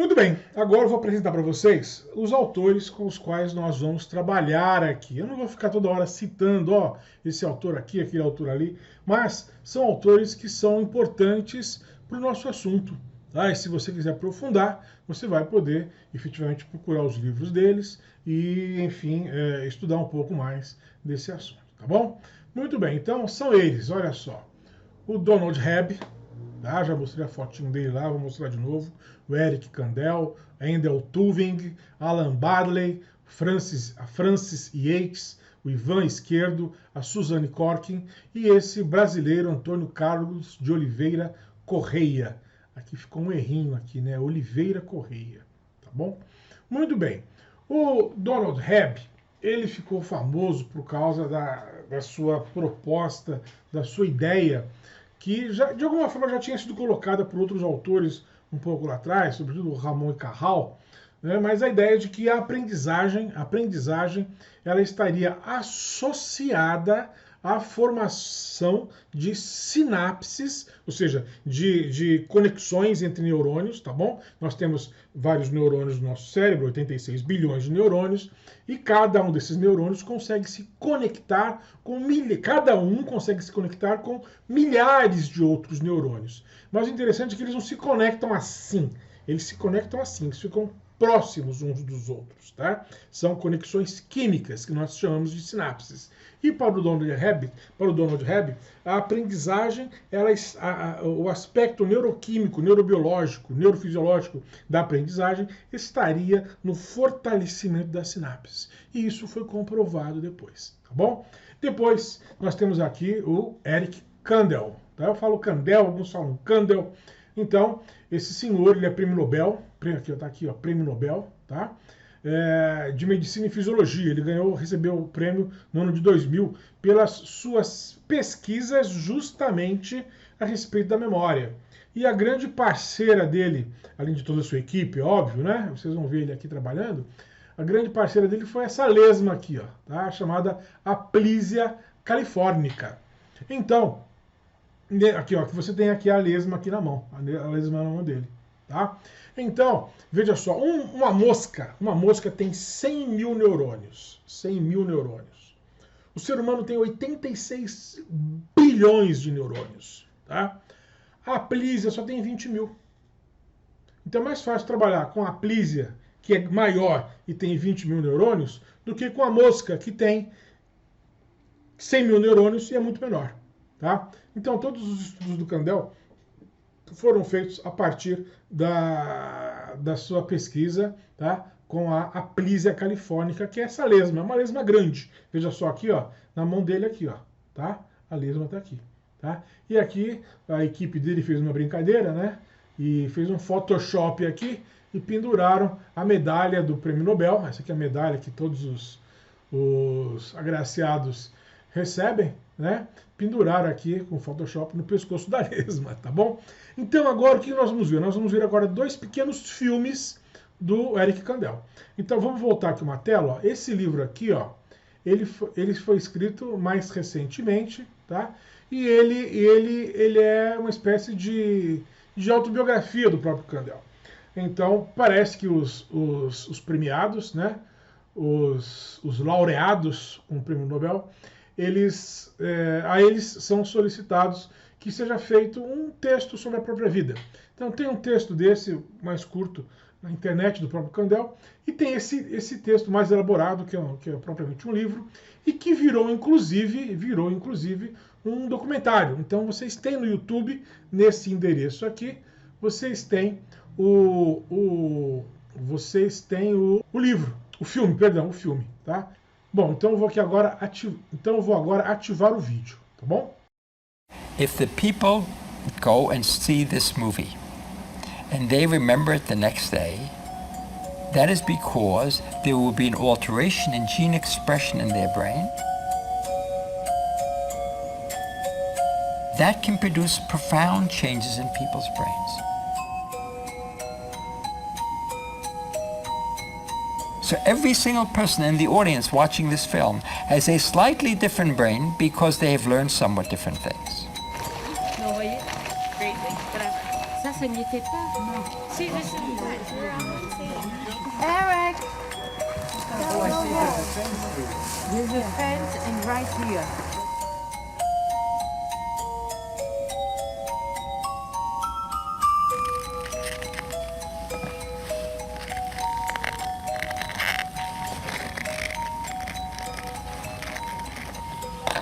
Muito bem, agora eu vou apresentar para vocês os autores com os quais nós vamos trabalhar aqui. Eu não vou ficar toda hora citando, ó, esse autor aqui, aquele autor ali, mas são autores que são importantes para o nosso assunto. Tá? E se você quiser aprofundar, você vai poder efetivamente procurar os livros deles e, enfim, estudar um pouco mais desse assunto, tá bom? Muito bem, então são eles, olha só. O Donald Hebb, tá? Já mostrei a fotinho dele lá, vou mostrar de novo. O Eric Kandel, Endel Tuving, Alan Badley, a Francis Yates, o Ivan Esquerdo, a Suzanne Corkin e esse brasileiro Antônio Carlos de Oliveira Correia. Aqui ficou um errinho aqui, né? Oliveira Correia, tá bom? Muito bem. O Donald Hebb, ele ficou famoso por causa da sua proposta, da sua ideia, que já, de alguma forma já tinha sido colocada por outros autores um pouco lá atrás, sobretudo Ramon e Cajal, né? Mas a ideia de que a aprendizagem ela estaria associada à formação de sinapses, ou seja, de conexões entre neurônios, tá bom? Nós temos vários neurônios no nosso cérebro, 86 bilhões de neurônios, e cada um desses neurônios consegue se conectar cada um consegue se conectar com milhares de outros neurônios. Mas o interessante é que eles não se conectam assim, eles se conectam assim, eles ficam próximos uns dos outros, tá? São conexões químicas que nós chamamos de sinapses. E para o Donald Hebb, a aprendizagem, o aspecto neuroquímico, neurobiológico, neurofisiológico da aprendizagem estaria no fortalecimento das sinapses. E isso foi comprovado depois, tá bom? Depois nós temos aqui o Eric Kandel. Tá? Eu falo Kandel, alguns falam Kandel. Então, esse senhor, ele é prêmio Nobel, tá aqui, ó, prêmio Nobel, tá? De Medicina e Fisiologia. Ele recebeu o prêmio no ano de 2000 pelas suas pesquisas justamente a respeito da memória. E a grande parceira dele, além de toda a sua equipe, óbvio, né? Vocês vão ver ele aqui trabalhando. A grande parceira dele foi essa lesma aqui, ó, tá? Chamada Aplysia californica. Então, aqui, ó, que você tem aqui a lesma aqui na mão, a lesma na mão dele, tá? Então, veja só, uma mosca tem 100 mil neurônios, 100 mil neurônios. O ser humano tem 86 bilhões de neurônios, tá? A Aplysia só tem 20 mil. Então é mais fácil trabalhar com a Aplysia, que é maior e tem 20 mil neurônios, do que com a mosca, que tem 100 mil neurônios e é muito menor. Tá? Então, todos os estudos do Kandel foram feitos a partir da sua pesquisa, tá? Com a Aplysia californica, que é essa lesma, é uma lesma grande. Veja só aqui, ó, na mão dele aqui, ó, tá? A lesma está aqui, tá? E aqui a equipe dele fez uma brincadeira, né? E fez um Photoshop aqui e penduraram a medalha do Prêmio Nobel. Essa aqui é a medalha que todos os agraciados recebem, né? Penduraram aqui com Photoshop no pescoço da lesma, tá bom? Então agora o que nós vamos ver? Nós vamos ver agora dois pequenos filmes do Eric Kandel. Então vamos voltar aqui uma tela, ó. Esse livro aqui, ó, ele foi escrito mais recentemente, tá? E ele é uma espécie de autobiografia do próprio Kandel. Então parece que os premiados, né? Os laureados com o Prêmio Nobel, a eles são solicitados que seja feito um texto sobre a própria vida. Então tem um texto desse, mais curto, na internet do próprio Kandel, e tem esse texto mais elaborado, que é propriamente um livro, e que virou inclusive um documentário. Então vocês têm no YouTube, nesse endereço aqui, vocês têm o livro, o filme, tá? Bom, então eu vou agora ativar o vídeo, tá bom? If the people go and see this movie and they remember it the next day, that is because there will be an alteration in gene expression in their brain that can produce profound changes in people's brains. So every single person in the audience watching this film has a slightly different brain because they have learned somewhat different things. No, oye, crazy. Gracias. ça n'y était pas. Non. Si, je sais. Eric! Oh, I see there's a fence here. There's a fence and right here.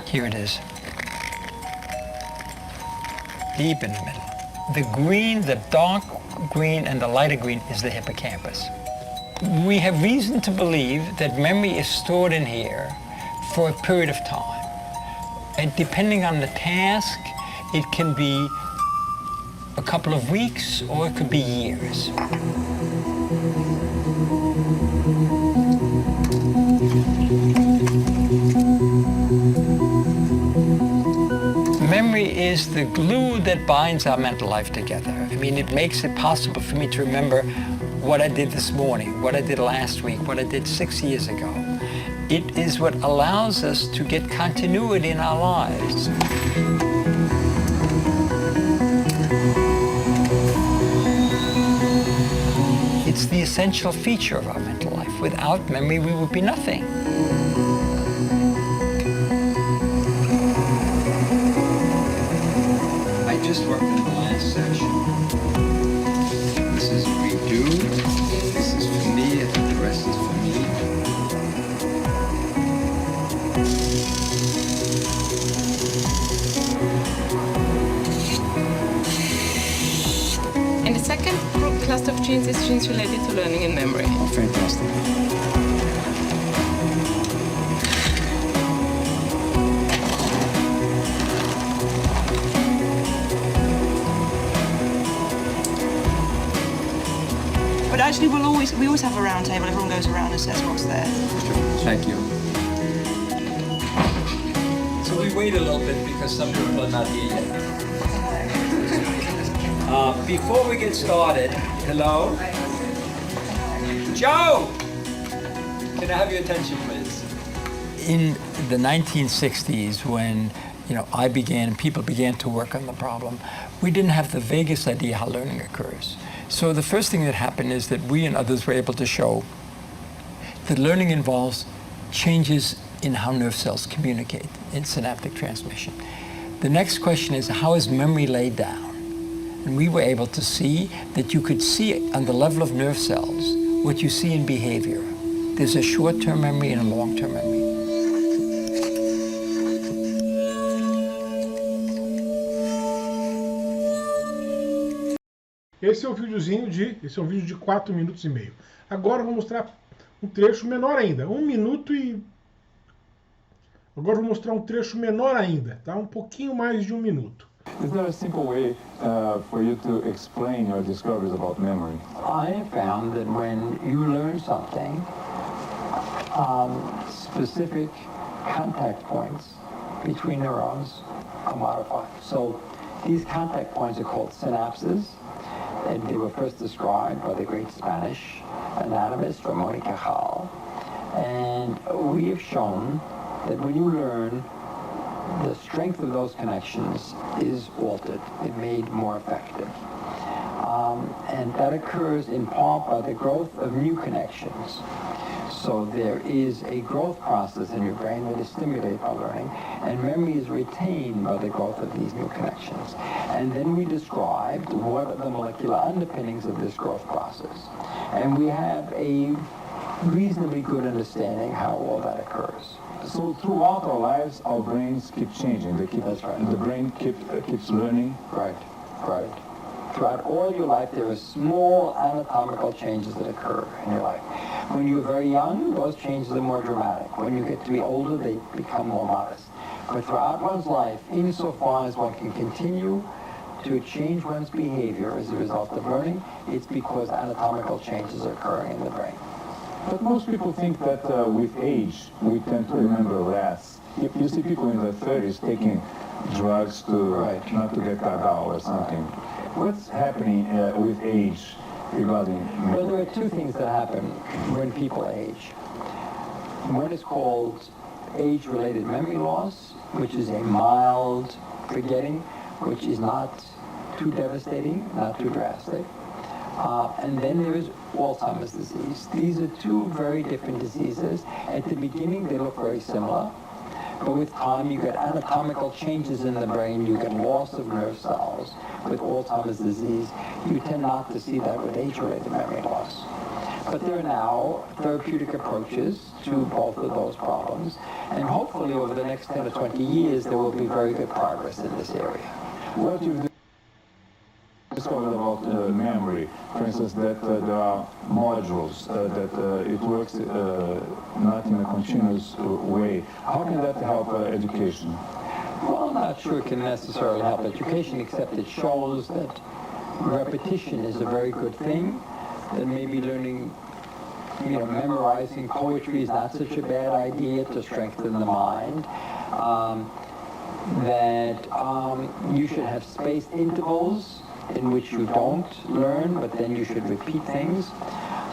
Here it is. Deep in the middle. The green, the dark green and the lighter green is the hippocampus. We have reason to believe that memory is stored in here for a period of time. And depending on the task, it can be a couple of weeks or it could be years. Memory is the glue that binds our mental life together. I mean, it makes it possible for me to remember what I did this morning, what I did last week, what I did 6 years ago. It is what allows us to get continuity in our lives. It's the essential feature of our mental life. Without memory, we would be nothing. I just worked in the last section. This is redo. This is for me, and the rest is for me. And the second cluster of genes is genes related to learning and memory. Oh, fantastic. But actually, we always have a round table. Everyone goes around and says what's there. Thank you. So we wait a little bit because some people are not here yet. Before we get started, hello? Joe! Can I have your attention, please? In the 1960s, when I began and people began to work on the problem, we didn't have the vaguest idea how learning occurs. So the first thing that happened is that we and others were able to show that learning involves changes in how nerve cells communicate in synaptic transmission. The next question is, how is memory laid down? And we were able to see that you could see on the level of nerve cells what you see in behavior. There's a short-term memory and a long-term memory. Esse é um vídeo de 4 minutos e meio. Agora eu vou mostrar um trecho menor ainda, 1 minuto e... Agora eu vou mostrar um trecho menor ainda, tá? Um pouquinho mais de 1 minuto. Is there a simple way for you to explain your discoveries about memory? I have found that when you learn something, specific contact points between neurons are modified. So these contact points are called synapses, and they were first described by the great Spanish anatomist Ramon y Cajal. And we have shown that when you learn, the strength of those connections is altered, it's made more effective. And that occurs in part by the growth of new connections. So there is a growth process in your brain that is stimulated by learning, and memory is retained by the growth of these new connections. And then we described what are the molecular underpinnings of this growth process. And we have a reasonably good understanding how all that occurs. So throughout our lives, our brains keep changing. That's right. The brain keeps learning. Right. Throughout all your life, there are small anatomical changes that occur in your life. When you're very young, those changes are more dramatic. When you get to be older, they become more modest. But throughout one's life, insofar as one can continue to change one's behavior as a result of learning, it's because anatomical changes are occurring in the brain. But most people think that with age, we tend to remember less. If you see people in their 30s taking drugs not to get cacao or something, what's happening with age regarding memory? Well, there are two things that happen when people age. One is called age-related memory loss, which is a mild forgetting, which is not too devastating, not too drastic. And then there is Alzheimer's disease. These are two very different diseases. At the beginning, they look very similar. But with time, you get anatomical changes in the brain. You get loss of nerve cells. With Alzheimer's disease, you tend not to see that with age-related memory loss. But there are now therapeutic approaches to both of those problems. And hopefully, over the next 10 or 20 years, there will be very good progress in this area. What you've discovered about memory, for instance, that there are modules, that it works not in a continuous way. How can that help education? Well, I'm not sure it can necessarily help education, except it shows that repetition is a very good thing, that maybe learning, memorizing poetry is not such a bad idea to strengthen the mind, that you should have spaced intervals in which you don't learn, but then you should repeat things.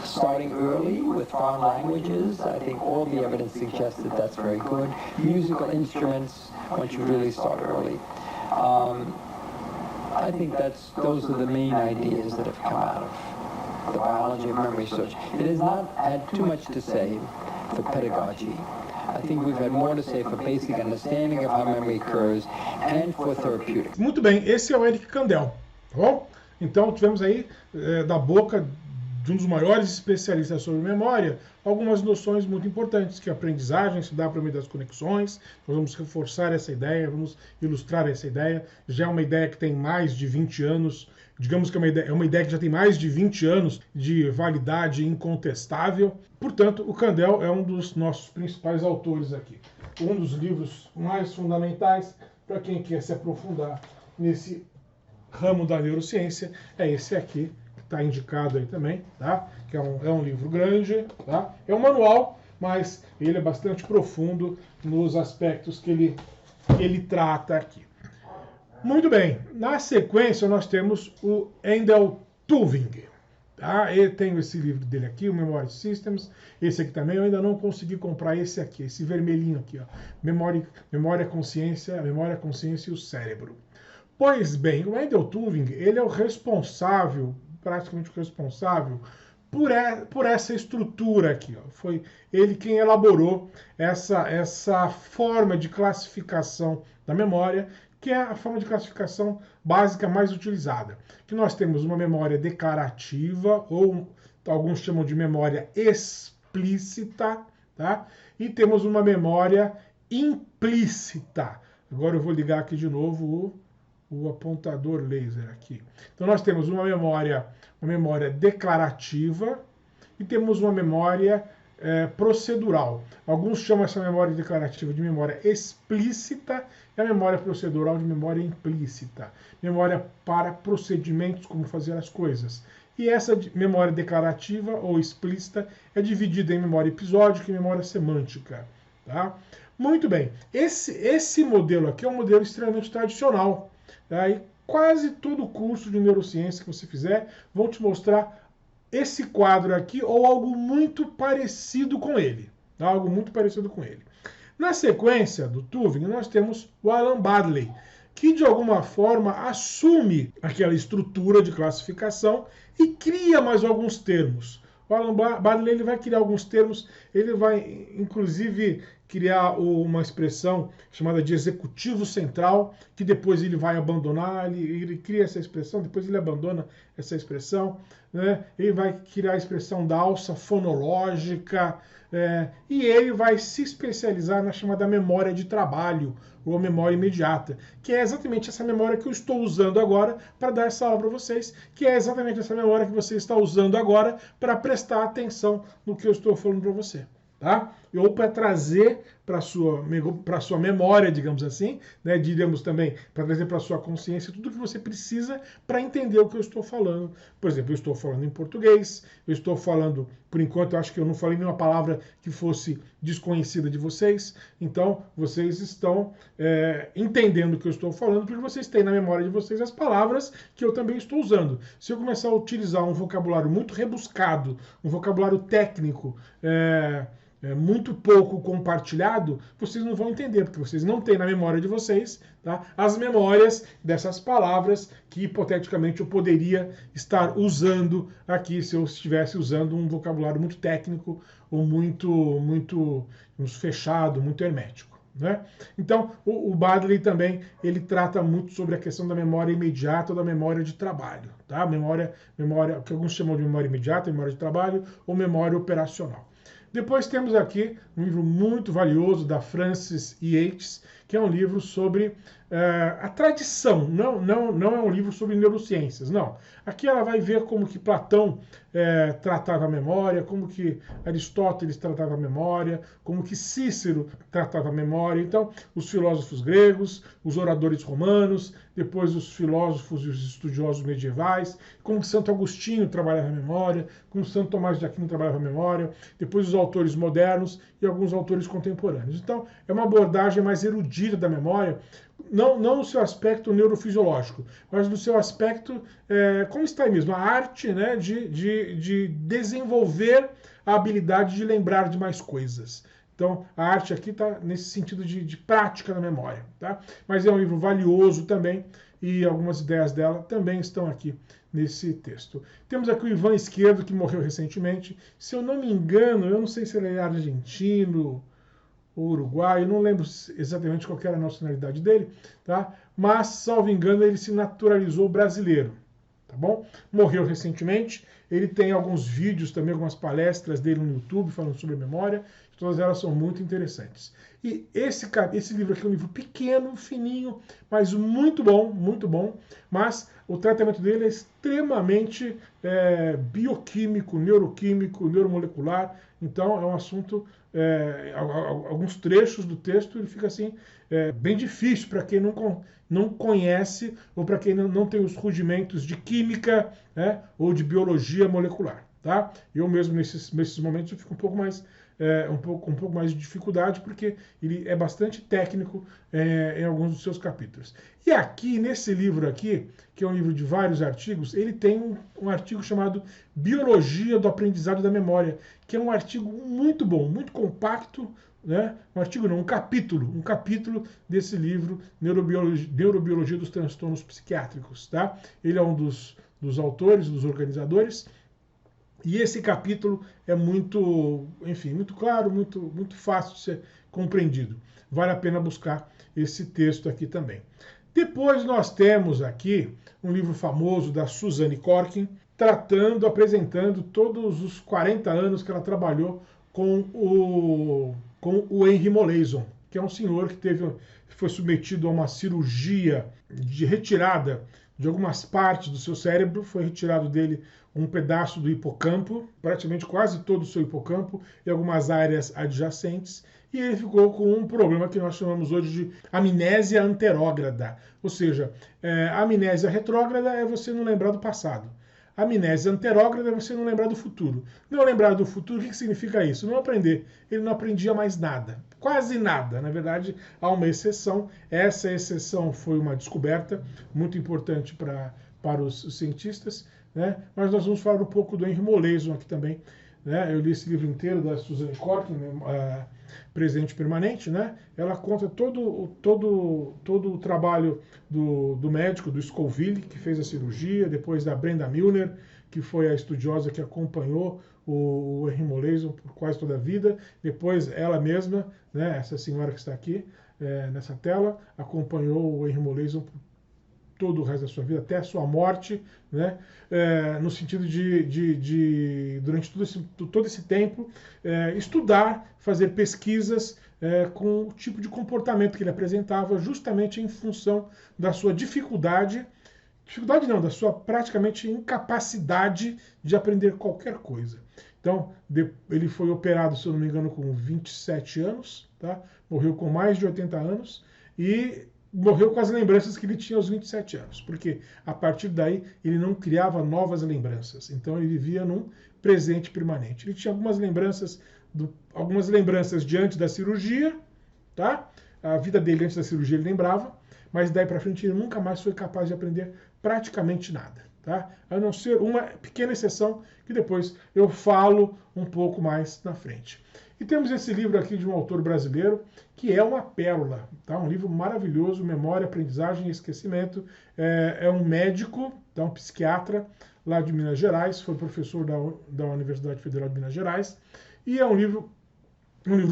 Starting early with foreign languages, I think all the evidence suggests that that's very good. Musical instruments, once you really start early. I think those are the main ideas that have come out of the biology of memory research. It has not had too much to say for pedagogy. I think we've had more to say for basic understanding of how memory occurs and for therapeutics. Muito bem, esse é o Eric Kandel, tá bom? Então tivemos aí da boca de um dos maiores especialistas sobre memória, algumas noções muito importantes, que a aprendizagem se dá por meio das conexões. Nós vamos reforçar essa ideia, vamos ilustrar essa ideia. Já é uma ideia que tem mais de 20 anos, digamos que é uma ideia que já tem mais de 20 anos de validade incontestável. Portanto, o Kandel é um dos nossos principais autores aqui. Um dos livros mais fundamentais para quem quer se aprofundar nesse ramo da neurociência é esse aqui, está indicado aí também, tá? Que é um livro grande, tá? É um manual, mas ele é bastante profundo nos aspectos que ele trata aqui. Muito bem, na sequência nós temos o Endel Tuving, tá? Eu tenho esse livro dele aqui, o Memory Systems. Esse aqui também eu ainda não consegui comprar, esse aqui, esse vermelhinho aqui, ó. Memória, Consciência e o Cérebro. Pois bem, o Endel Tuving, ele é o responsável, praticamente o responsável, por essa estrutura aqui, ó. Foi ele quem elaborou essa forma de classificação da memória, que é a forma de classificação básica mais utilizada. Que nós temos uma memória declarativa, ou alguns chamam de memória explícita, tá? E temos uma memória implícita. Agora eu vou ligar aqui de novo o apontador laser aqui. Então nós temos uma memória declarativa e temos uma memória procedural. Alguns chamam essa memória declarativa de memória explícita e a memória procedural de memória implícita. Memória para procedimentos, como fazer as coisas. E essa memória declarativa ou explícita é dividida em memória episódica e memória semântica. Tá? Muito bem. Esse modelo aqui é um modelo extremamente tradicional. Tá? E quase todo curso de neurociência que você fizer vão te mostrar esse quadro aqui ou algo muito parecido com ele. Tá? Algo muito parecido com ele. Na sequência do Tuving, nós temos o Alan Baddeley, que de alguma forma assume aquela estrutura de classificação e cria mais alguns termos. O Alan Baddeley ele vai criar alguns termos, ele vai inclusive criar uma expressão chamada de executivo central, que depois ele vai abandonar, ele cria essa expressão, depois ele abandona essa expressão, né? Ele vai criar a expressão da alça fonológica, e ele vai se especializar na chamada memória de trabalho, ou memória imediata, que é exatamente essa memória que eu estou usando agora para dar essa aula para vocês, que é exatamente essa memória que você está usando agora para prestar atenção no que eu estou falando para você. Tá? Ou para trazer para a sua memória, digamos assim, né? Diríamos também, para trazer para a sua consciência tudo que você precisa para entender o que eu estou falando. Por exemplo, eu estou falando em português, eu estou falando, por enquanto, eu acho que eu não falei nenhuma palavra que fosse desconhecida de vocês, então vocês estão entendendo o que eu estou falando, porque vocês têm na memória de vocês as palavras que eu também estou usando. Se eu começar a utilizar um vocabulário muito rebuscado, um vocabulário técnico, muito pouco compartilhado, vocês não vão entender, porque vocês não têm na memória de vocês, tá, as memórias dessas palavras que hipoteticamente eu poderia estar usando aqui se eu estivesse usando um vocabulário muito técnico ou muito fechado, muito hermético. Né? Então, o Baddeley também ele trata muito sobre a questão da memória imediata ou da memória de trabalho. Tá? Memória, que alguns chamam de memória imediata, memória de trabalho ou memória operacional. Depois temos aqui um livro muito valioso da Frances Yates, que é um livro sobre a tradição, não é um livro sobre neurociências, não. Aqui ela vai ver como que Platão tratava a memória, como que Aristóteles tratava a memória, como que Cícero tratava a memória. Então, os filósofos gregos, os oradores romanos, depois os filósofos e os estudiosos medievais, como que Santo Agostinho trabalhava a memória, como Santo Tomás de Aquino trabalhava a memória, depois os autores modernos e alguns autores contemporâneos. Então, é uma abordagem mais erudita da memória, não no seu aspecto neurofisiológico, mas no seu aspecto, como está aí mesmo, a arte, né, de desenvolver a habilidade de lembrar de mais coisas. Então, a arte aqui está nesse sentido de prática da memória. Tá? Mas é um livro valioso também, e algumas ideias dela também estão aqui nesse texto. Temos aqui o Ivan Esquerdo, que morreu recentemente. Se eu não me engano, eu não sei se ele é argentino ou uruguaio, não lembro exatamente qual era a nacionalidade dele, tá? Mas, salvo engano, ele se naturalizou brasileiro, tá bom? Morreu recentemente, ele tem alguns vídeos também, algumas palestras dele no YouTube falando sobre memória, todas elas são muito interessantes. E esse livro aqui é um livro pequeno, fininho, mas muito bom, mas o tratamento dele é extremamente bioquímico, neuroquímico, neuromolecular, então é um assunto, alguns trechos do texto ele fica assim, bem difícil para quem não conhece ou para quem não tem os rudimentos de química, né, ou de biologia molecular. Tá? Eu mesmo nesses momentos eu fico um pouco mais um pouco mais de dificuldade, porque ele é bastante técnico em alguns dos seus capítulos. E aqui, nesse livro aqui, que é um livro de vários artigos, ele tem um artigo chamado Biologia do Aprendizado da Memória, que é um artigo muito bom, muito compacto, né? Um capítulo desse livro, Neurobiologia dos Transtornos Psiquiátricos. Tá? Ele é um dos autores, dos organizadores. E esse capítulo é muito claro, muito fácil de ser compreendido. Vale a pena buscar esse texto aqui também. Depois nós temos aqui um livro famoso da Suzanne Corkin, apresentando todos os 40 anos que ela trabalhou com o Henry Molaison, que é um senhor que foi submetido a uma cirurgia de retirada de algumas partes do seu cérebro, foi retirado dele um pedaço do hipocampo, praticamente quase todo o seu hipocampo e algumas áreas adjacentes, e ele ficou com um problema que nós chamamos hoje de amnésia anterógrada. Ou seja, a amnésia retrógrada é você não lembrar do passado. A amnésia anterógrada é você não lembrar do futuro. Não lembrar do futuro, o que significa isso? Não aprender. Ele não aprendia mais nada. Quase nada. Na verdade, há uma exceção. Essa exceção foi uma descoberta muito importante para os cientistas. Né? Mas nós vamos falar um pouco do Henry Molaison aqui também. Né? Eu li esse livro inteiro da Suzanne Corkin, Presente Permanente. Né? Ela conta todo o trabalho do médico, do Scoville, que fez a cirurgia, depois da Brenda Milner, que foi a estudiosa que acompanhou o Henry Molaison por quase toda a vida. Depois ela mesma, né, essa senhora que está aqui nessa tela, acompanhou o Henry Molaison por todo o resto da sua vida, até a sua morte, né? No sentido de durante todo esse tempo, estudar, fazer pesquisas com o tipo de comportamento que ele apresentava, justamente em função da sua da sua praticamente incapacidade de aprender qualquer coisa. Então, ele foi operado, se eu não me engano, com 27 anos, tá? Morreu com mais de 80 anos, e morreu com as lembranças que ele tinha aos 27 anos, porque a partir daí ele não criava novas lembranças, então ele vivia num presente permanente. Ele tinha algumas lembranças de antes da cirurgia, tá? A vida dele antes da cirurgia ele lembrava, mas daí para frente ele nunca mais foi capaz de aprender praticamente nada, tá? A não ser uma pequena exceção que depois eu falo um pouco mais na frente. E temos esse livro aqui de um autor brasileiro, que é uma pérola, tá? Um livro maravilhoso, Memória, Aprendizagem e Esquecimento. É um médico, tá? Um psiquiatra lá de Minas Gerais, foi professor da Universidade Federal de Minas Gerais, e é um livro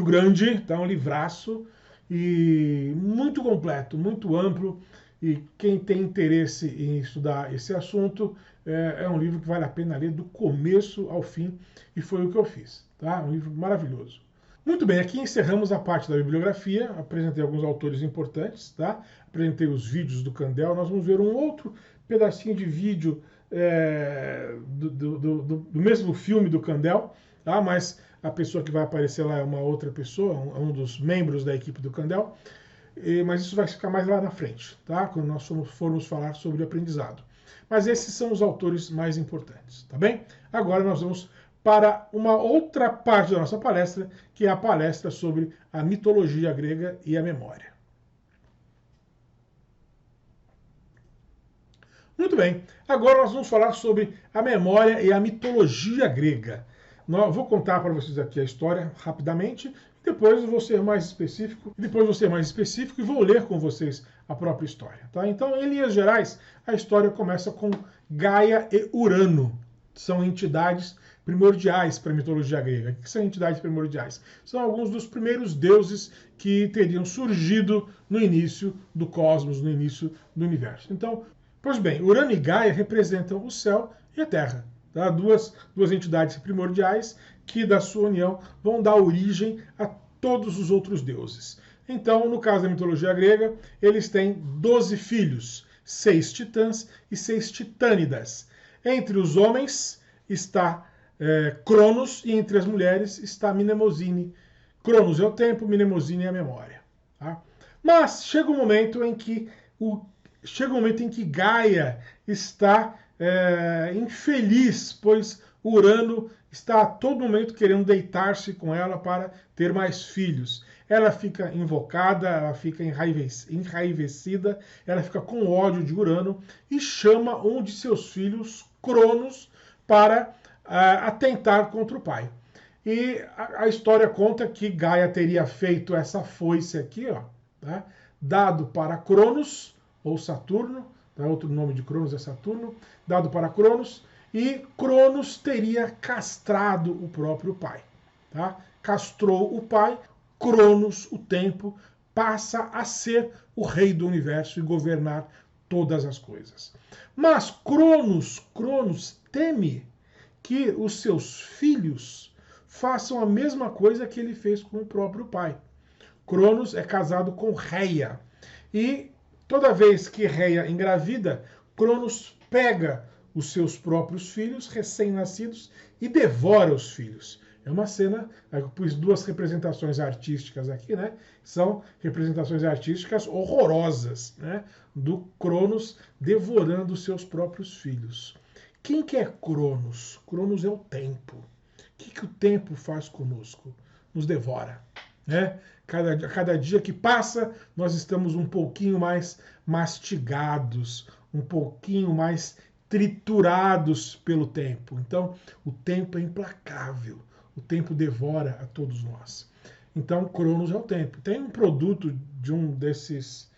grande, tá? Um livraço, e muito completo, muito amplo, e quem tem interesse em estudar esse assunto, é um livro que vale a pena ler do começo ao fim, e foi o que eu fiz, tá? Um livro maravilhoso. Muito bem, aqui encerramos a parte da bibliografia, apresentei alguns autores importantes, tá? Apresentei os vídeos do Kandel, nós vamos ver um outro pedacinho de vídeo do mesmo filme do Kandel, tá? Mas a pessoa que vai aparecer lá é uma outra pessoa, um dos membros da equipe do Kandel, mas isso vai ficar mais lá na frente, tá? Quando nós formos falar sobre aprendizado. Mas esses são os autores mais importantes, tá bem? Agora nós vamos para uma outra parte da nossa palestra, que é a palestra sobre a mitologia grega e a memória. Muito bem, agora nós vamos falar sobre a memória e a mitologia grega. Vou contar para vocês aqui a história rapidamente, depois eu vou ser mais específico, e vou ler com vocês a própria história, tá? Então, em linhas gerais, a história começa com Gaia e Urano. São entidades primordiais para a mitologia grega. O que são entidades primordiais? São alguns dos primeiros deuses que teriam surgido no início do cosmos, no início do universo. Então, pois bem, Urano e Gaia representam o céu e a terra. Tá? Duas entidades primordiais que, da sua união, vão dar origem a todos os outros deuses. Então, no caso da mitologia grega, eles têm 12 filhos, 6 titãs e 6 titânidas. Entre os homens está Cronos e entre as mulheres está Mnemosine. Cronos é o tempo, Mnemosine é a memória. Tá? Mas chega um momento em que Gaia está infeliz, pois Urano está a todo momento querendo deitar-se com ela para ter mais filhos. Ela fica invocada, ela fica enraivecida, ela fica com ódio de Urano e chama um de seus filhos, Cronos, para atentar contra o pai. E a história conta que Gaia teria feito essa foice aqui, ó, tá? Dado para Cronos, ou Saturno, tá? Outro nome de Cronos é Saturno, dado para Cronos, e Cronos teria castrado o próprio pai. Tá? Castrou o pai, Cronos, o tempo, passa a ser o rei do universo e governar todas as coisas. Mas Cronos teme que os seus filhos façam a mesma coisa que ele fez com o próprio pai. Cronos é casado com Reia. E toda vez que Reia engravida, Cronos pega os seus próprios filhos recém-nascidos e devora os filhos. É uma cena, eu pus duas representações artísticas aqui, né? São representações artísticas horrorosas, né? Do Cronos devorando os seus próprios filhos. Quem que é Cronos? Cronos é o tempo. O que o tempo faz conosco? Nos devora, né? Cada dia que passa, nós estamos um pouquinho mais mastigados, um pouquinho mais triturados pelo tempo. Então, o tempo é implacável. O tempo devora a todos nós. Então, Cronos é o tempo. Tem um produto de dessas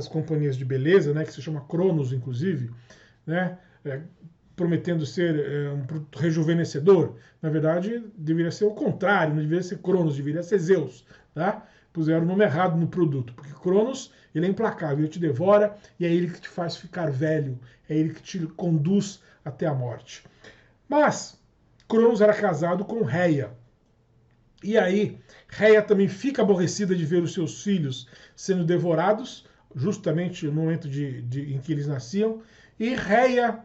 companhias de beleza, né, que se chama Cronos, inclusive, né, prometendo ser um produto rejuvenescedor. Na verdade, deveria ser o contrário, não deveria ser Cronos, deveria ser Zeus. Tá? Puseram o nome errado no produto, porque Cronos, ele é implacável, ele te devora e é ele que te faz ficar velho, é ele que te conduz até a morte. Mas Cronos era casado com Reia. E aí, Reia também fica aborrecida de ver os seus filhos sendo devorados, justamente no momento em que eles nasciam, e Reia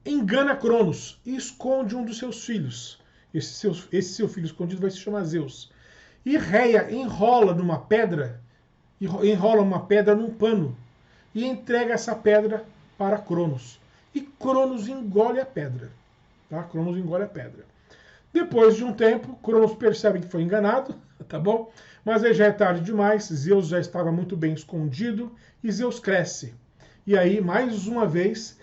engana Cronos e esconde um dos seus filhos. Esse seu filho escondido vai se chamar Zeus. E Reia enrola uma pedra num pano e entrega essa pedra para Cronos. E Cronos engole a pedra. Tá? Cronos engole a pedra. Depois de um tempo, Cronos percebe que foi enganado, tá bom? Mas aí já é tarde demais, Zeus já estava muito bem escondido e Zeus cresce. E aí, mais uma vez,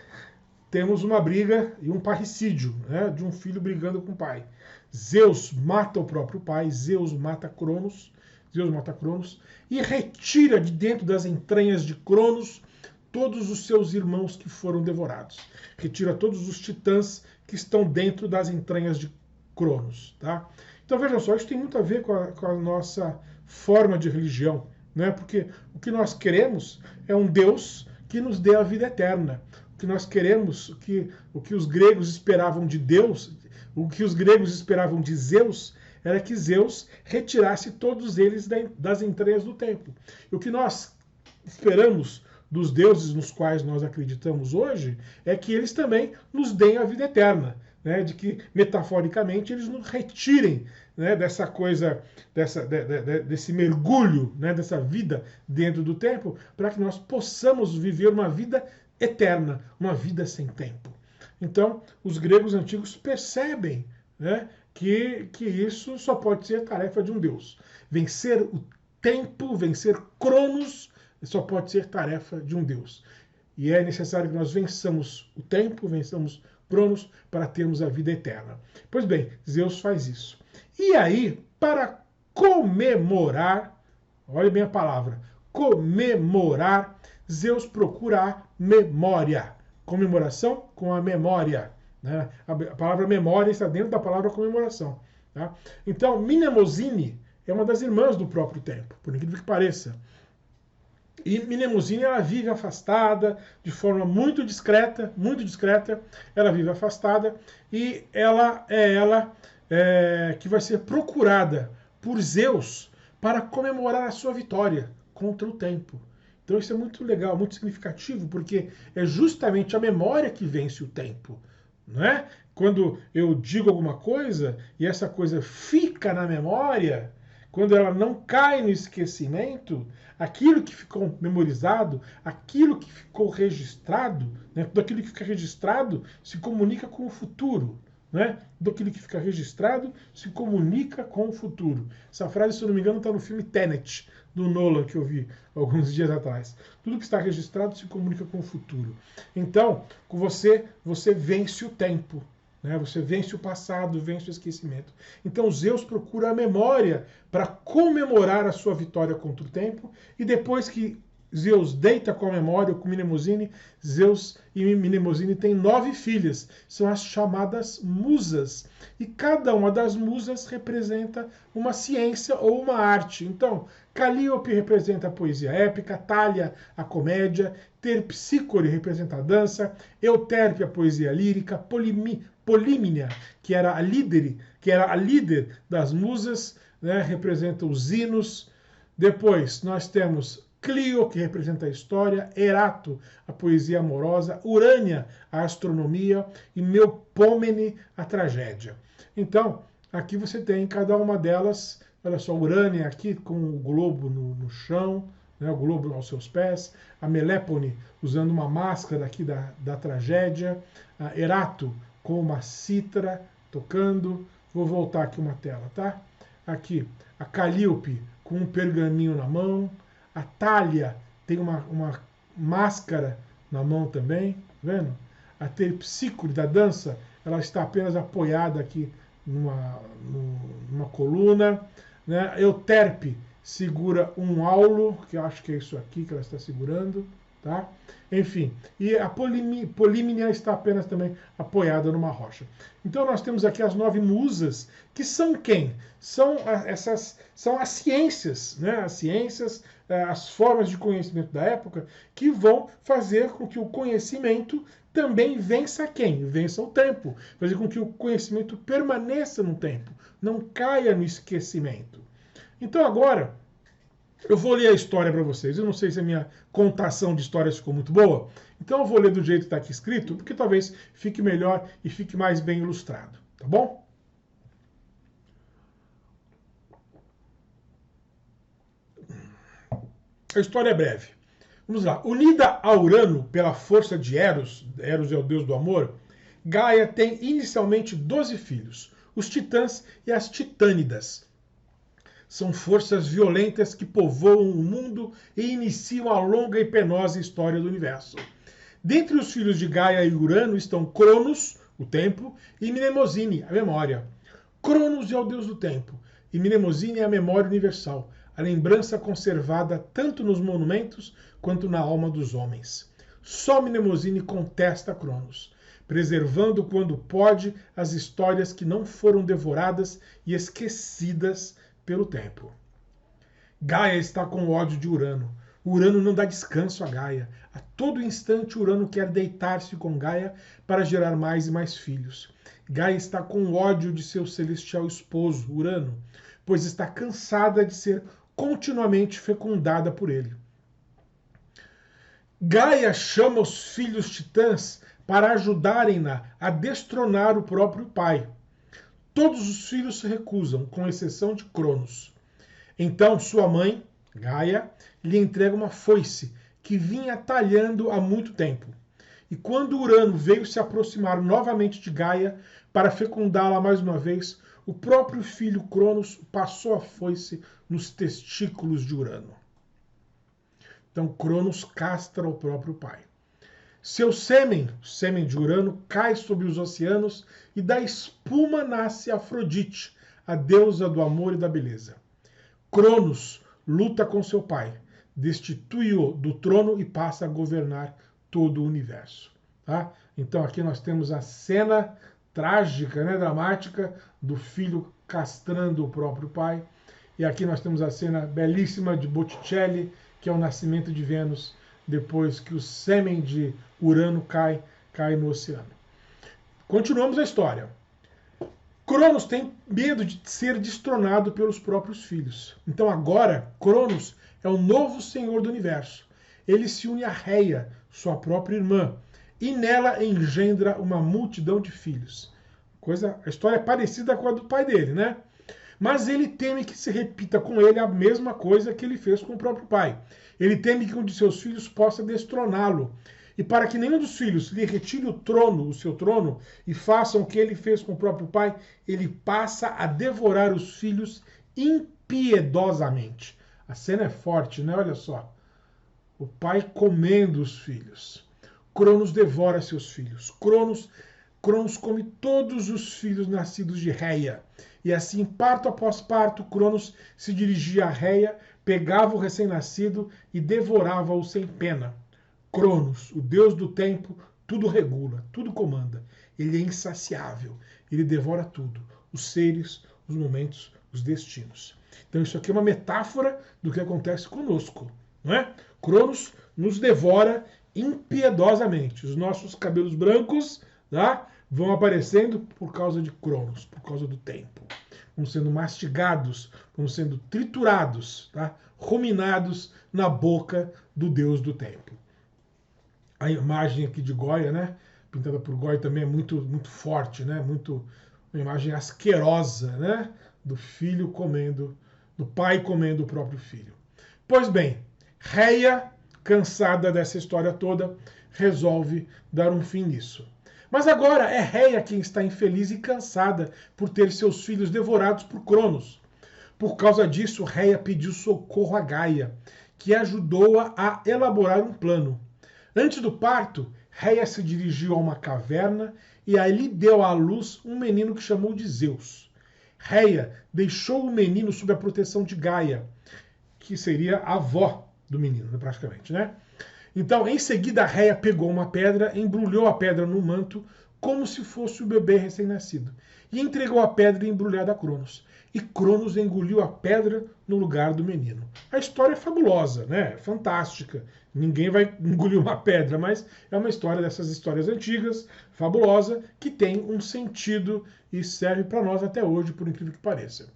temos uma briga e um parricídio, né, de um filho brigando com o pai. Zeus mata o próprio pai, Zeus mata Cronos e retira de dentro das entranhas de Cronos todos os seus irmãos que foram devorados. Retira todos os titãs que estão dentro das entranhas de Cronos. Tá? Então vejam só, isso tem muito a ver com a nossa forma de religião, né? Porque o que nós queremos é um Deus que nos dê a vida eterna. O que nós queremos, o que os gregos esperavam de Deus, o que os gregos esperavam de Zeus, era que Zeus retirasse todos eles das entranhas do tempo. E o que nós esperamos dos deuses nos quais nós acreditamos hoje é que eles também nos deem a vida eterna, né? De que, metaforicamente, eles nos retirem, né, dessa coisa, desse mergulho, né, dessa vida dentro do tempo, para que nós possamos viver uma vida eterna, uma vida sem tempo. Então, os gregos antigos percebem, né, que isso só pode ser tarefa de um Deus. Vencer o tempo, vencer Cronos, só pode ser tarefa de um Deus. E é necessário que nós vençamos o tempo, vençamos Cronos, para termos a vida eterna. Pois bem, Zeus faz isso. E aí, para comemorar, olha bem a palavra, comemorar, Zeus procura a memória. Comemoração com a memória. Né? A palavra memória está dentro da palavra comemoração. Tá? Então, Mnemosine é uma das irmãs do próprio tempo, por incrível que pareça. E Mnemosine, ela vive afastada, de forma muito discreta, ela vive afastada, e ela que vai ser procurada por Zeus para comemorar a sua vitória contra o tempo. Então isso é muito legal, muito significativo, porque é justamente a memória que vence o tempo. Não é? Quando eu digo alguma coisa e essa coisa fica na memória, quando ela não cai no esquecimento, aquilo que ficou memorizado, aquilo que ficou registrado, né, tudo aquilo que fica registrado se comunica com o futuro. Né? Tudo aquilo que fica registrado se comunica com o futuro. Essa frase, se eu não me engano, está no filme Tenet, do Nolan, que eu vi alguns dias atrás. Tudo que está registrado se comunica com o futuro. Então, com você vence o tempo. Né? Você vence o passado, vence o esquecimento. Então Zeus procura a memória para comemorar a sua vitória contra o tempo, e depois que Zeus deita com a memória, com Mnemosine, Zeus e Mnemosine têm 9 filhas, são as chamadas musas, e cada uma das musas representa uma ciência ou uma arte. Então, Calíope representa a poesia épica, Thalia a comédia, Terpsícore representa a dança, Euterpe a poesia lírica, Polímnia, que era a líder das musas, né, representa os hinos. Depois nós temos Clio, que representa a história, Erato, a poesia amorosa, Urânia, a astronomia, e Melpomene, a tragédia. Então, aqui você tem cada uma delas, olha só, Urânia aqui com o globo no chão, né, o globo aos seus pés, a Melépone usando uma máscara aqui da tragédia, a Erato com uma cítara tocando, vou voltar aqui uma tela, tá? Aqui, a Calíope com um pergaminho na mão, a Thalia tem uma máscara na mão também, tá vendo? A Terpsícore da dança, ela está apenas apoiada aqui numa coluna, né? Euterpe segura um aulo, que eu acho que é isso aqui que ela está segurando, tá? Enfim, e a Polímnia está apenas também apoiada numa rocha. Então nós temos aqui as 9 musas, que são quem? São as ciências, né? As ciências, as formas de conhecimento da época, que vão fazer com que o conhecimento também vença quem? Vença o tempo. Fazer com que o conhecimento permaneça no tempo, não caia no esquecimento. Então agora, eu vou ler a história para vocês. Eu não sei se a minha contação de histórias ficou muito boa, então eu vou ler do jeito que está aqui escrito, porque talvez fique melhor e fique mais bem ilustrado, tá bom? A história é breve. Vamos lá. Unida a Urano pela força de Eros, Eros é o deus do amor, Gaia tem inicialmente 12 filhos, os titãs e as titânidas. São forças violentas que povoam o mundo e iniciam a longa e penosa história do universo. Dentre os filhos de Gaia e Urano estão Cronos, o tempo, e Mnemosine, a memória. Cronos é o deus do tempo, e Mnemosine é a memória universal, a lembrança conservada tanto nos monumentos quanto na alma dos homens. Só Mnemosine contesta Cronos, preservando quando pode as histórias que não foram devoradas e esquecidas pelo tempo. Gaia está com ódio de Urano. Urano não dá descanso a Gaia. A todo instante Urano quer deitar-se com Gaia para gerar mais e mais filhos. Gaia está com ódio de seu celestial esposo, Urano, pois está cansada de ser continuamente fecundada por ele. Gaia chama os filhos titãs para ajudarem-na a destronar o próprio pai. Todos os filhos se recusam, com exceção de Cronos. Então sua mãe, Gaia, lhe entrega uma foice que vinha talhando há muito tempo. E quando Urano veio se aproximar novamente de Gaia para fecundá-la mais uma vez, o próprio filho Cronos passou a foice nos testículos de Urano. Então Cronos castra o próprio pai. Seu sêmen, o sêmen de Urano, cai sobre os oceanos e da espuma nasce Afrodite, a deusa do amor e da beleza. Cronos luta com seu pai, destitui-o do trono e passa a governar todo o universo. Tá? Então aqui nós temos a cena trágica, né, dramática, do filho castrando o próprio pai. E aqui nós temos a cena belíssima de Botticelli, que é o nascimento de Vênus, depois que o sêmen de Urano cai no oceano. Continuamos a história. Cronos tem medo de ser destronado pelos próprios filhos. Então agora, Cronos é o novo senhor do universo. Ele se une a Reia, sua própria irmã, e nela engendra uma multidão de filhos. A história é parecida com a do pai dele, né? Mas ele teme que se repita com ele a mesma coisa que ele fez com o próprio pai. Ele teme que um de seus filhos possa destroná-lo. E para que nenhum dos filhos lhe retire o seu trono, e façam o que ele fez com o próprio pai, ele passa a devorar os filhos impiedosamente. A cena é forte, né? Olha só. O pai comendo os filhos. Cronos devora seus filhos. Cronos come todos os filhos nascidos de Reia. E assim, parto após parto, Cronos se dirigia a Reia, pegava o recém-nascido e devorava-o sem pena. Cronos, o deus do tempo, tudo regula, tudo comanda. Ele é insaciável, ele devora tudo, os seres, os momentos, os destinos. Então isso aqui é uma metáfora do que acontece conosco, não é? Cronos nos devora impiedosamente. Os nossos cabelos brancos, tá, vão aparecendo por causa de Cronos, por causa do tempo. Vão sendo mastigados, vão sendo triturados, tá, ruminados na boca do deus do tempo. A imagem aqui de Goya, né, pintada por Goya, também é muito, muito forte, né, uma imagem asquerosa, né, do filho comendo, do pai comendo o próprio filho. Pois bem, Reia, cansada dessa história toda, resolve dar um fim nisso. Mas agora é Reia quem está infeliz e cansada por ter seus filhos devorados por Cronos. Por causa disso, Reia pediu socorro a Gaia, que ajudou-a a elaborar um plano. Antes do parto, Reia se dirigiu a uma caverna e ali deu à luz um menino que chamou de Zeus. Reia deixou o menino sob a proteção de Gaia, que seria a avó do menino, praticamente, né? Então, em seguida, Reia pegou uma pedra, embrulhou a pedra no manto, como se fosse o bebê recém-nascido, e entregou a pedra embrulhada a Cronos. E Cronos engoliu a pedra no lugar do menino. A história é fabulosa, né? Fantástica. Ninguém vai engolir uma pedra, mas é uma história dessas histórias antigas, fabulosa, que tem um sentido e serve para nós até hoje, por incrível que pareça.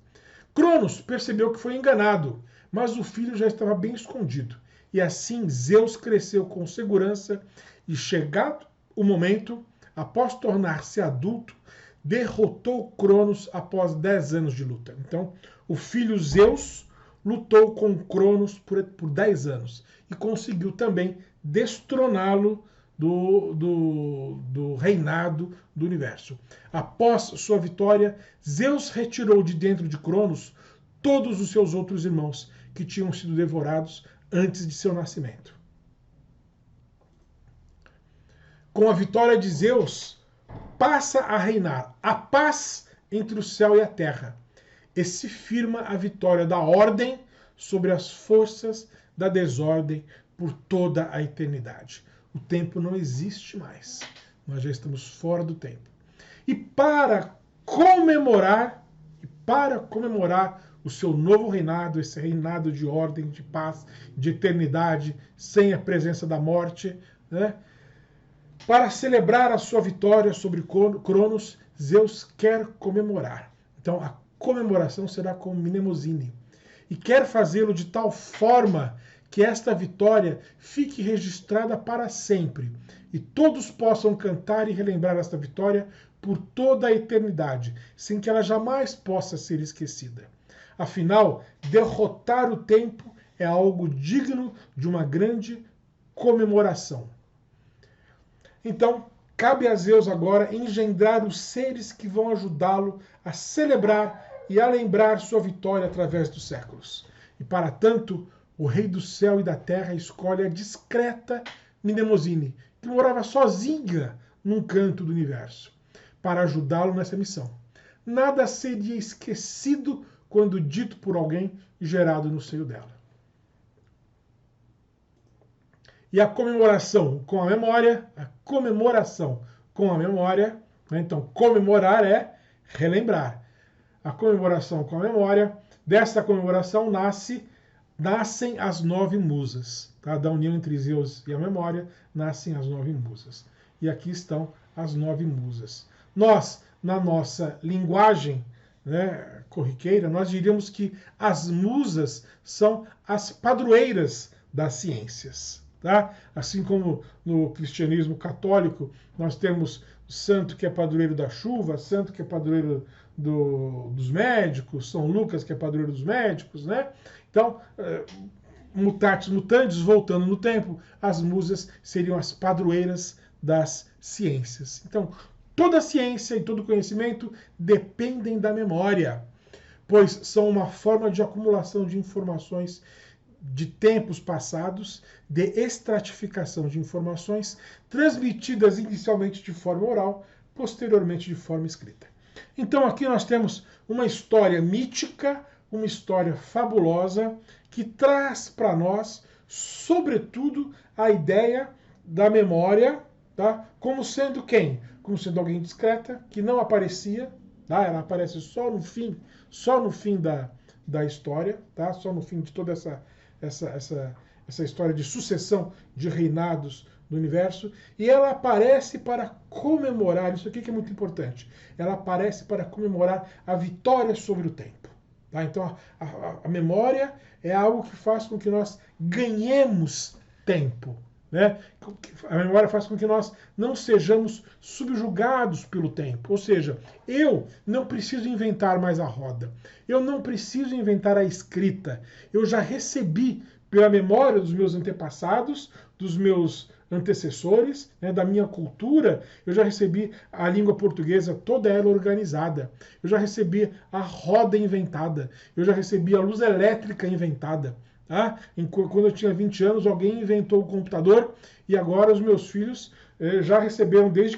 Cronos percebeu que foi enganado, mas o filho já estava bem escondido. E assim Zeus cresceu com segurança e, chegado o momento, após tornar-se adulto, derrotou Cronos após 10 anos de luta. Então, o filho Zeus lutou com Cronos por 10 anos e conseguiu também destroná-lo do reinado do universo. Após sua vitória, Zeus retirou de dentro de Cronos todos os seus outros irmãos que tinham sido devorados antes de seu nascimento. com a vitória de Zeus, passa a reinar a paz entre o céu e a terra, e se firma a vitória da ordem sobre as forças da desordem por toda a eternidade. O tempo não existe mais. Nós já estamos fora do tempo. E para comemorar o seu novo reinado, esse reinado de ordem, de paz, de eternidade, sem a presença da morte, né? Para celebrar a sua vitória sobre Cronos, Zeus quer comemorar. Então, a comemoração será com Mnemosine. E quer fazê-lo de tal forma que esta vitória fique registrada para sempre, e todos possam cantar e relembrar esta vitória por toda a eternidade, sem que ela jamais possa ser esquecida. Afinal, derrotar o tempo é algo digno de uma grande comemoração. Então, cabe a Zeus agora engendrar os seres que vão ajudá-lo a celebrar e a lembrar sua vitória através dos séculos. E para tanto, o rei do céu e da terra escolhe a discreta Mnemosine, que morava sozinha num canto do universo, para ajudá-lo nessa missão. Nada seria esquecido quando dito por alguém gerado no seio dela. E a comemoração com a memória, né? Então, comemorar é relembrar. A comemoração com a memória, dessa comemoração nascem as 9 musas. Tá? Da união entre Zeus e a memória, nascem as 9 musas. E aqui estão as 9 musas. Nós, na nossa linguagem, né, corriqueira, nós diríamos que as musas são as padroeiras das ciências. Tá? Assim como no cristianismo católico nós temos o santo que é padroeiro da chuva, santo que é padroeiro dos médicos, São Lucas que é padroeiro dos médicos, né? Então, mutatis mutandis, voltando no tempo, as musas seriam as padroeiras das ciências. Então, toda a ciência e todo conhecimento dependem da memória, pois são uma forma de acumulação de informações de tempos passados, de estratificação de informações transmitidas inicialmente de forma oral, posteriormente de forma escrita. Então aqui nós temos uma história mítica, uma história fabulosa, que traz para nós, sobretudo, a ideia da memória, tá? Como sendo quem? Como sendo alguém discreta, que não aparecia, tá? Ela aparece só no fim da história, tá? Só no fim de toda essa história de sucessão de reinados do universo, e ela aparece para comemorar, isso aqui que é muito importante, ela aparece para comemorar a vitória sobre o tempo. Tá? Então a memória é algo que faz com que nós ganhemos tempo. Né? A memória faz com que nós não sejamos subjugados pelo tempo. Ou seja, eu não preciso inventar mais a roda. Eu não preciso inventar a escrita. Eu já recebi pela memória dos meus antepassados, dos meus antecessores, né, da minha cultura, eu já recebi a língua portuguesa toda ela organizada. Eu já recebi a roda inventada. Eu já recebi a luz elétrica inventada. Tá? Quando eu tinha 20 anos, alguém inventou o computador e agora os meus filhos já receberam, desde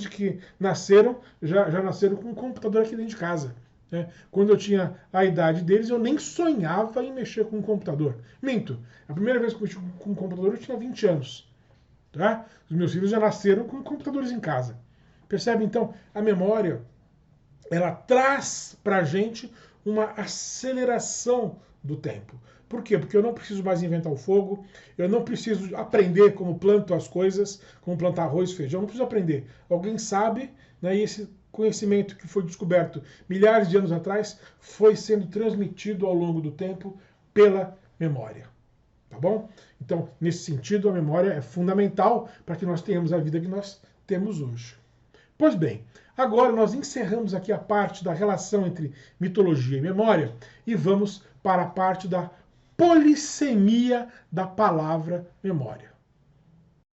que nasceram, já nasceram com um computador aqui dentro de casa. Né? Quando eu tinha a idade deles, eu nem sonhava em mexer com um computador. Minto, a primeira vez que eu mexi com um computador eu tinha 20 anos. Tá? Os meus filhos já nasceram com computadores em casa. Percebe? Então, a memória, ela traz para a gente uma aceleração do tempo. Por quê? Porque eu não preciso mais inventar o fogo, eu não preciso aprender como planto as coisas, como plantar arroz, feijão, eu não preciso aprender. Alguém sabe, né, e esse conhecimento que foi descoberto milhares de anos atrás foi sendo transmitido ao longo do tempo pela memória. Tá bom? Então, nesse sentido, a memória é fundamental para que nós tenhamos a vida que nós temos hoje. Pois bem, agora nós encerramos aqui a parte da relação entre mitologia e memória e vamos para a parte da polissemia da palavra memória.